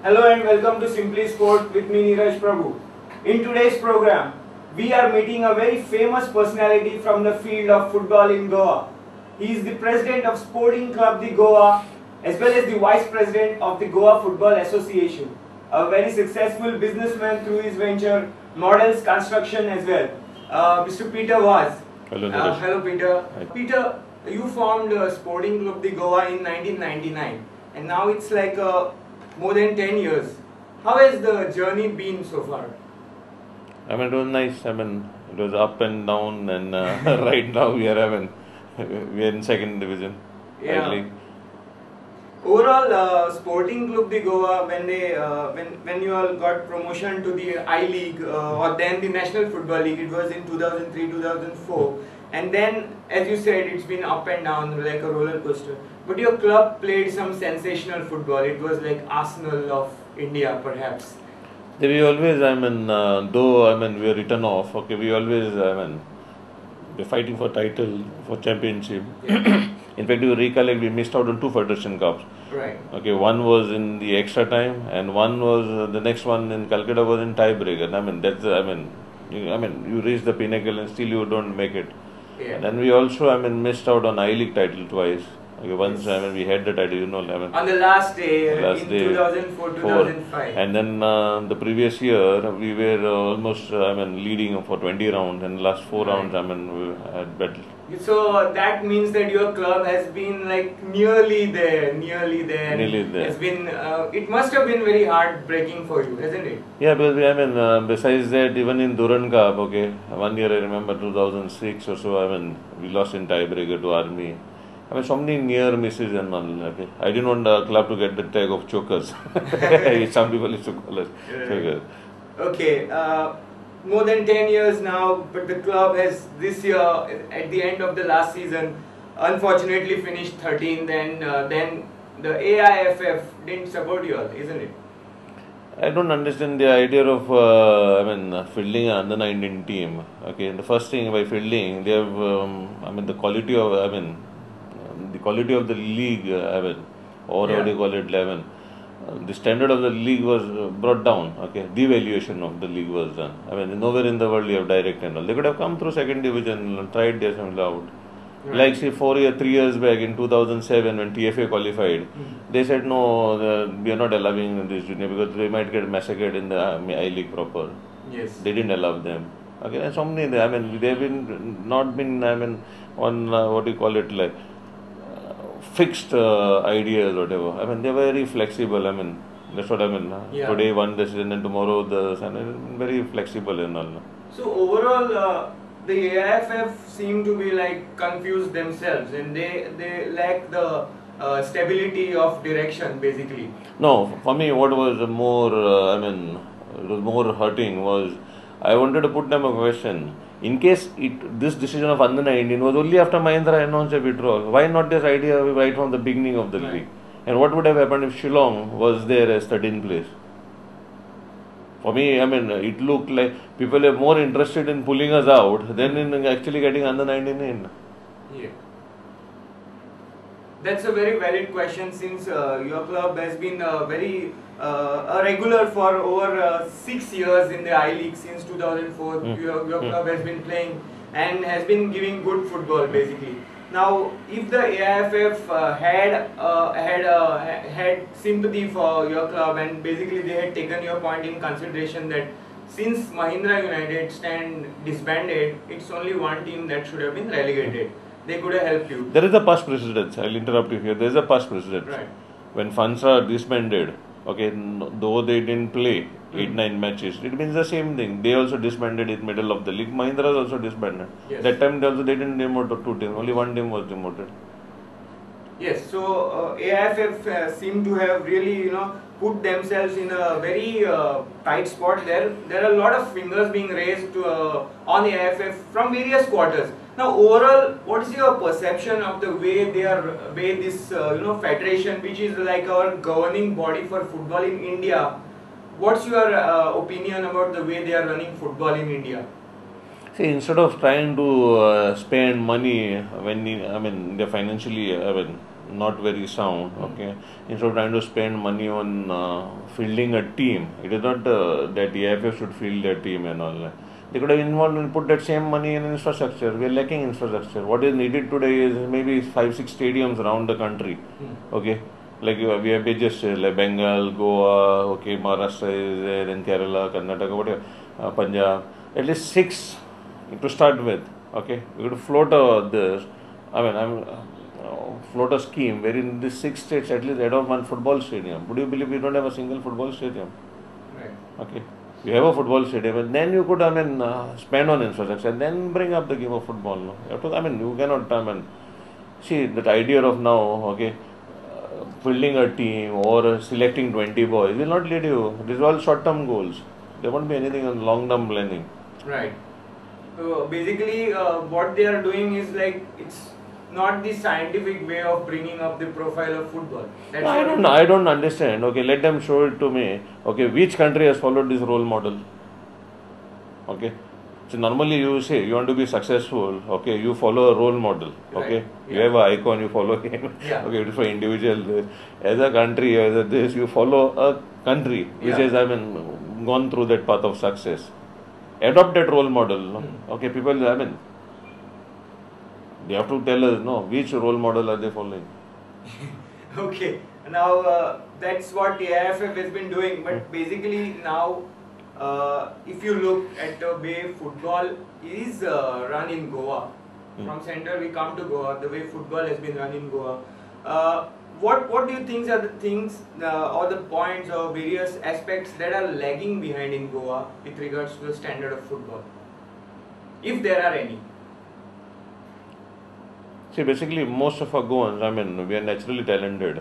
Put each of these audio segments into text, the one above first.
Hello and welcome to Simply Sport with me Neeraj Prabhu. In today's program, we are meeting a very famous personality from the field of football in Goa. He is the president of Sporting Club the Goa as well as the vice president of the Goa Football Association. A very successful businessman through his venture Models Construction as well. Mr. Peter Vaz. Hello, Neeraj. Hello Peter. Hi. Peter, you formed Sporting Club the Goa in 1999 and now it's like more than 10 years. How has the journey been so far? It was nice. It was up and down, and right now we are in second division. Yeah. League. Overall, Sporting Club the Goa, when you all got promotion to the I League or then the National Football League, it was in 2003-2004, and then, as you said, it's been up and down like a roller coaster. But your club played some sensational football. It was like Arsenal of India, perhaps. We always, though we are written off. Okay, we always, we're fighting for title, for championship. Yeah. In fact, you recollect, we missed out on 2 Federation Cups. Right. Okay, one was in the extra time, and one was the next one in Calcutta was in tiebreaker. You reach the pinnacle and still you don't make it. Yeah. And then we also, missed out on I League title twice. Okay, once, we had the title, On the last day, in day, 2004-2005. And then the previous year, we were almost, leading for 20 rounds, and last 4 Right. rounds, we had battle. So that means that your club has been like nearly there. Nearly there. It's been, it must have been very heartbreaking for you, hasn't it? Yeah, because besides that, even in Durand Cup, okay, one year I remember 2006 or so, we lost in tiebreaker to Army. So many near misses and all. Okay. I didn't want the club to get the tag of chokers. Some people used to call us chokers. Okay, more than 10 years now, but the club has this year, at the end of the last season, unfortunately finished 13th, and then the AIFF didn't support you all, isn't it? I don't understand the idea of fielding an under 19 team. Okay, the first thing by fielding, they have the quality of the league. Or Yeah. what do you call it, 11. The standard of the league was brought down. Okay, devaluation of the league was done. Nowhere in the world you have direct and all. They could have come through second division and tried their some out. Right. Like say 3 years back in 2007 when TFA qualified, they said no, we are not allowing this junior because they might get massacred in the I League proper. Yes. They didn't allow them. Okay, and so many. They've been on what do you call it, like fixed ideas, whatever. They're very flexible. That's what Yeah. Today one decision and tomorrow the very flexible and all. So overall, the AIFF seem to be like confused themselves, and they lack the stability of direction, basically. No, for me, what was more, it was more hurting was I wanted to put them a question. In case this decision of under 19 was only after Mahindra announced a withdrawal, why not this idea right from the beginning of the Right. league? And what would have happened if Shillong was there as 13th place? For me, it looked like people are more interested in pulling us out than in actually getting under 19 in. Yeah. That's a very valid question, since your club has been a regular for over 6 years in the I League since 2004. Your club has been playing and has been giving good football, basically. Now, if the AIFF had sympathy for your club, and basically they had taken your point in consideration that since Mahindra United stand disbanded, it's only one team that should have been relegated. They could have helped you. There is a past precedence. I'll interrupt you here. There is a past precedence. Right. When Fansa disbanded, okay, though they didn't play 8-9 matches, it means the same thing. They also disbanded in middle of the league. Mahindra also disbanded. Yes. That time they didn't demote 2 teams. Only 1 team was demoted. Yes, so AIFF seem to have really, put themselves in a very tight spot there. There are a lot of fingers being raised on AIFF from various quarters. Now, overall, what is your perception of the way this federation, which is like our governing body for football in India? What's your opinion about the way they are running football in India? See, instead of trying to spend money when they're financially not very sound. Okay, instead of trying to spend money on fielding a team, it is not that the AFF should field their team and all that. They could have involved and put that same money in infrastructure. We are lacking infrastructure. What is needed today is maybe 5-6 stadiums around the country. Okay, like we have just like Bengal, Goa, okay, Maharashtra is there, then Kerala, Karnataka, whatever, Punjab. At least 6 to start with. Okay, we could float this. I mean, float a scheme wherein these 6 states at least add on one football stadium. Would you believe we don't have a single football stadium? Right. Okay. You have a football stadium, and then you could, spend on infrastructure, and then bring up the game of football. No? You have to, you cannot, see that idea of now, okay, building a team or selecting 20 boys will not lead you. These are all short-term goals. There won't be anything on long-term planning. Right. So basically, what they are doing is like it's not the scientific way of bringing up the profile of football. That's I don't understand. Okay, let them show it to me. Okay, which country has followed this role model? Okay, so normally you say you want to be successful. Okay, you follow a role model. Okay, Right. you have an icon, you follow him. Yeah. Okay, it is for individual. As a country, as a this, you follow a country which Yeah. has gone through that path of success. Adopt that role model. No? Okay, people, they have to tell us, no, which role model are they following? Okay, now that's what the AFF has been doing, but basically now if you look at the way football is run in Goa, from center we come to Goa, the way football has been run in Goa, what do you think are the things or the points or various aspects that are lagging behind in Goa with regards to the standard of football, if there are any? See, basically, most of our Goans, we are naturally talented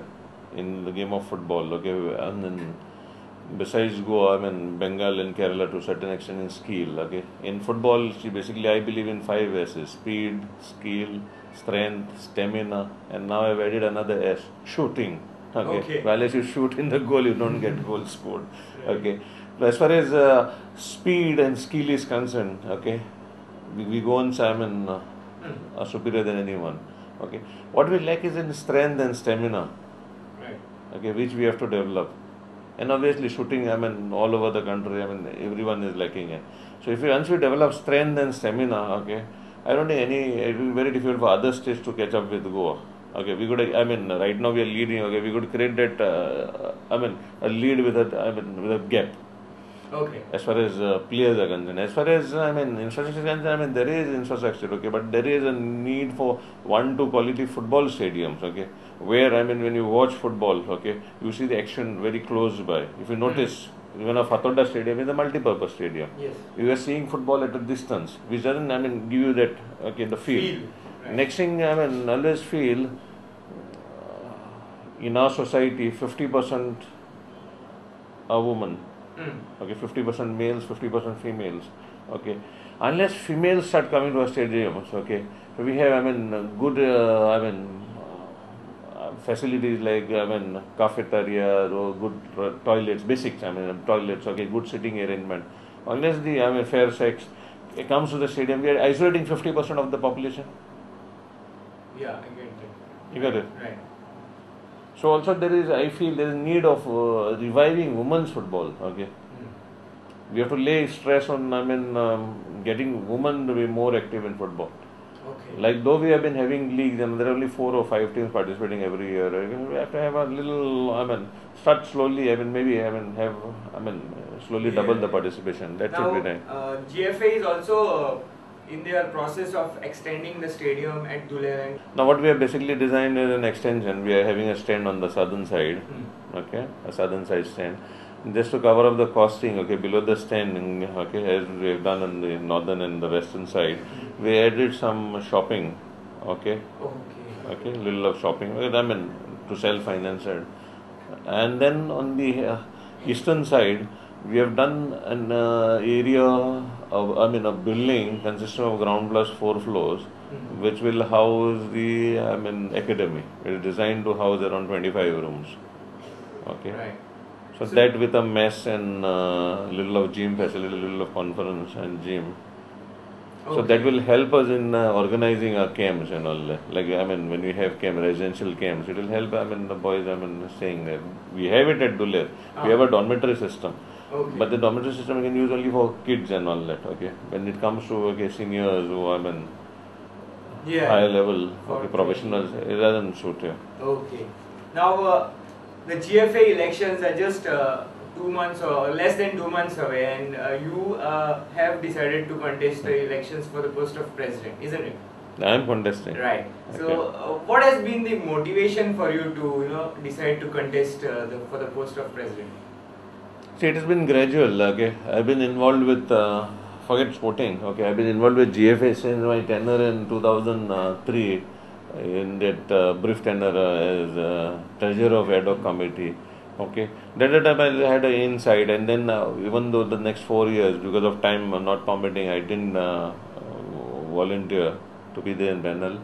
in the game of football. Okay, and then besides Goa, Bengal and Kerala to a certain extent in skill. Okay, in football, see, basically, I believe in 5 S's: speed, skill, strength, stamina, and now I've added another S: shooting. Okay. Well, unless you shoot in the goal, you don't get goal scored. Okay. So as far as speed and skill is concerned, okay, we Goans, are superior than anyone. Okay, what we lack is in strength and stamina. Right. Okay, which we have to develop. And obviously, shooting, all over the country, everyone is lacking it. So if once we develop strength and stamina, okay, I don't think it will be very difficult for other states to catch up with Goa. Okay, we could, right now we are leading. Okay, we could create that, a lead with a gap. Okay. As far as players are concerned, as far as infrastructure is concerned, there is infrastructure, okay, but there is a need for 1-2 quality football stadiums, okay, where when you watch football, okay, you see the action very close by. If you notice, even a Fatoda stadium is a multi-purpose stadium. Yes. You are seeing football at a distance, which doesn't give you that the feel. Right. Next thing always feel in our society 50% are women. Okay, 50% males, 50% females. Okay, unless females start coming to our stadiums, okay, so we have good facilities like cafeteria or good toilets, basics. Toilets. Okay, good sitting arrangement. Unless the fair sex comes to the stadium, we are isolating 50% of the population. Yeah, I get it. You got it. Right. So also I feel there is need of reviving women's football. Okay, we have to lay stress on getting women to be more active in football. Okay. Like though we have been having leagues and there are only 4 or 5 teams participating every year, we have to have a little start slowly. Slowly double the participation. That now, should be nice. GFA is also in their process of extending the stadium at Dhule. Now what we have basically designed is an extension. We are having a stand on the southern side, okay, a southern side stand, just to cover up the costing. Okay, below the stand, okay, as we have done on the northern and the western side, we added some shopping, okay, little of shopping. To self-finance it, and then on the eastern side, we have done an area of, a building consisting of ground plus 4 floors, which will house the, academy. It is designed to house around 25 rooms. Okay. Right. So that with a mess and little of gym facility, little of conference and gym. So that will help us in organizing our camps and all that. Like, I mean, when we have camp, residential camps, it will help, I mean, the boys, I mean, saying that we have it at Duler. We have a dormitory system. Okay. But the dormitory system we can use only for kids and all that, okay. When it comes to, okay, seniors who, I mean, higher level, okay, professionals, it doesn't suit here. Okay. Now, the GFA elections are just 2 months or less than 2 months away, and you have decided to contest the elections for the post of president, isn't it? I am contesting. Right. So, what has been the motivation for you to decide to contest for the post of president? See, it has been gradual. Okay, I've been involved with forget sporting. Okay, I've been involved with GFA since my tenure in 2003. In that brief tenure as treasurer of ad hoc committee. Okay, that time I had an insight, and then even though the next 4 years, because of time not permitting, I didn't volunteer to be there in panel.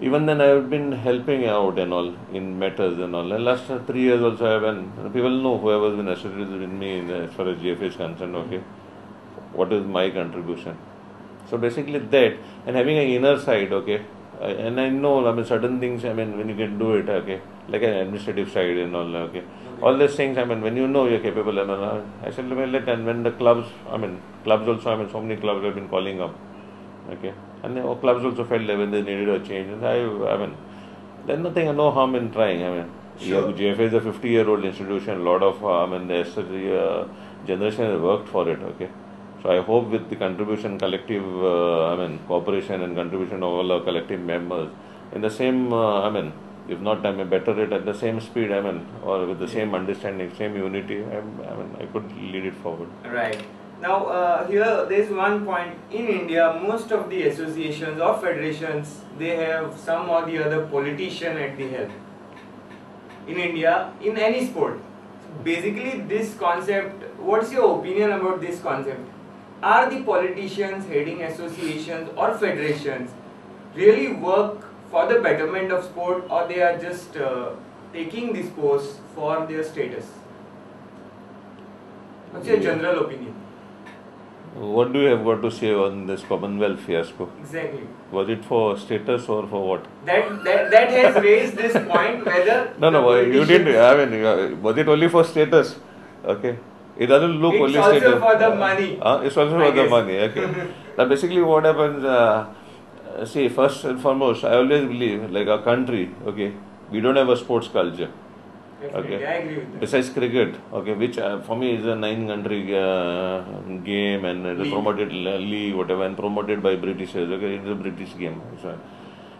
Even then, I have been helping out and all in matters and all. And last 3 years also, I have been, people know whoever has been associated with me as far as GFA is concerned. Okay, what is my contribution? So basically that, and having an inner side. Okay. And I know, I mean, certain things, I mean, when you can do it, okay, like an administrative side and all, okay, all these things, I mean, when you know you're capable, I mean, I said, well, and when the clubs, I mean, clubs also, I mean, so many clubs have been calling up, okay, and the clubs also felt that when they needed a change, and I mean, there's nothing, no harm in trying, I mean, GFA is a 50-year-old institution, a lot of, I mean, the generation has worked for it, okay. So I hope with the contribution, collective, I mean, cooperation and contribution of all our collective members, in the same, I mean, if not, I mean, better it at the same speed, I mean, or with the same understanding, same unity, I mean, I could lead it forward. Right. Now, here there is one point. In India, most of the associations or federations, they have some or the other politician at the helm. In India, in any sport. Basically, this concept, what's your opinion about this concept? Are the politicians heading associations or federations really work for the betterment of sport, or they are just taking this post for their status? What's your general opinion? What do you have got to say on this Commonwealth fiasco? Exactly. Was it for status or for what? That has raised this point whether... No, you didn't, I mean, was it only for status? Okay. It doesn't look only status. It's also for the money. It's also for the money, okay. Now basically what happens, see, first and foremost, I always believe, like a country, okay, we don't have a sports culture. Definitely, okay. I agree with that. Besides cricket, okay, which for me is a 9-country game, and it is promoted league, whatever, and promoted by Britishers, okay, it's a British game. So,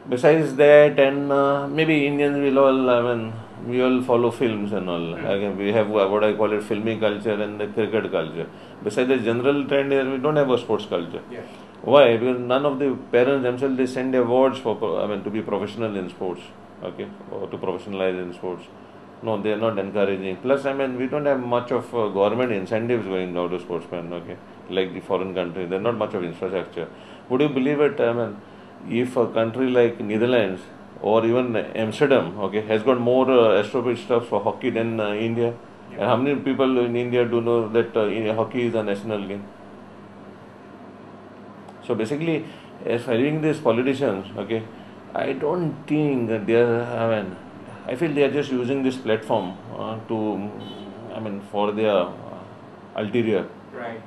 besides that, and maybe Indians will all, I mean, we all follow films and all. Okay, we have what I call it filming culture and the cricket culture. Besides the general trend here, we don't have a sports culture. Yeah. Why? Because none of the parents themselves, they send awards for, I mean, to be professional in sports, okay, or to professionalize in sports. No, they are not encouraging. Plus, I mean, we don't have much of government incentives going out to sportsmen, okay, like the foreign countries. There's not much of infrastructure. Would you believe it? I mean, if a country like Netherlands or even Amsterdam, okay, has got more astrophys stuff for hockey than India, and how many people in India do know that hockey is a national game? So basically, as having these politicians, okay, I don't think that they are, I mean, I feel they are just using this platform to, I mean, for their ulterior. Right.